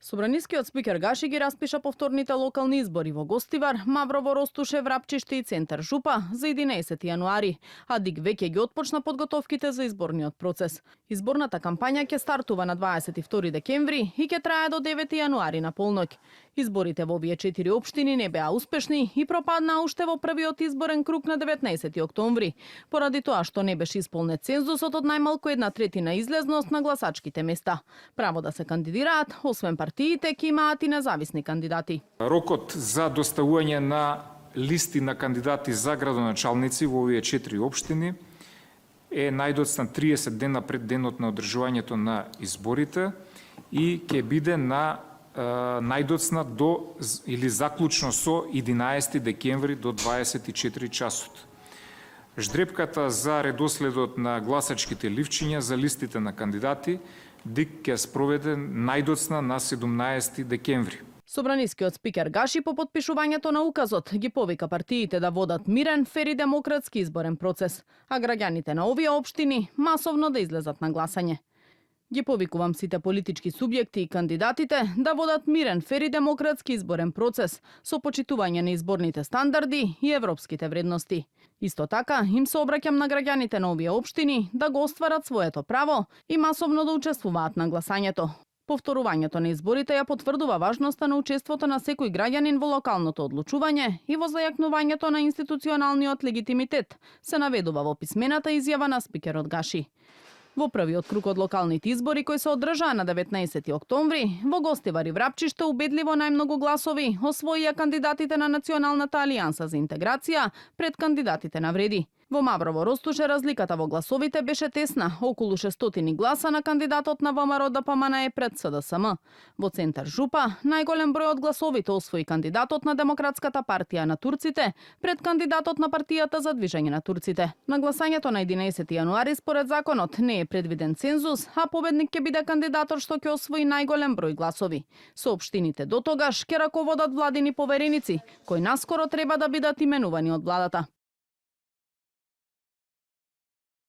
Собранискиот спикер Гаши ги распиша повторните локални избори во Гостивар, Маврово, Ростуше, Врапчиште и Центар Жупа за 11 јануари, а ДИК веќе ги отпочна подготовките за изборниот процес. Изборната кампања ќе стартува на 22 декември и ќе трае до 9 јануари на полноќ. Изборите во овие 4 општини не беа успешни и пропаднаа уште во првиот изборен круг на 19 октомври, поради тоа што не беше исполнет цензусот од најмалку 1/3 излезност на гласачките места. Право да се кандидираат, освен партиите, ќе имаат и независни кандидати. Рокот за доставување на листи на кандидати за градоначалници во овие 4 општини е најдоцна 30 дена пред денот на одржувањето на изборите и ќе биде на најдоцна до или заклучно со 11 декември до 24 часот. Ждрепката за редоследот на гласачките ливчиња за листите на кандидати ДИК ќе спроведе најдоцна на 17 декември. Собранискиот спикер Гаши по потпишувањето на указот ги повика партиите да водат мирен, фер и демократски изборен процес, а граѓаните на овие општини масовно да излезат на гласање. Ги повикувам сите политички субјекти и кандидатите да водат мирен, фер и демократски изборен процес со почитување на изборните стандарди и европските вредности. Исто така, им се обраќам на граѓаните на овие општини да го остварат своето право и масовно да учествуваат на гласањето. Повторувањето на изборите ја потврдува важноста на учеството на секој граѓанин во локалното одлучување и во зајакнувањето на институционалниот легитимитет, се наведува во писмената изјава на спикерот Гаши. Во првиот круг од локалните избори кои се одржаа на 19 октомври, во Гостивар и Врапчиште убедливо најмногу гласови освоија кандидатите на Националната алијанса за интеграција пред кандидатите на Вреди. Во Маврово, Ростуше, разликата во гласовите беше тесна, околу 600 гласа на кандидатот на ВМРО ДПМНЕ пред СДСМ. Во Центар Жупа, најголем број од гласовите освои кандидатот на Демократската партија на турците пред кандидатот на партијата за движење на турците. На гласањето на 11 јануари според законот не е предвиден цензус, а победник ќе биде кандидатот што ќе освои најголем број гласови. Со општините до тогаш ќе раководат владини повереници, кои наскоро треба да бидат именувани од владата.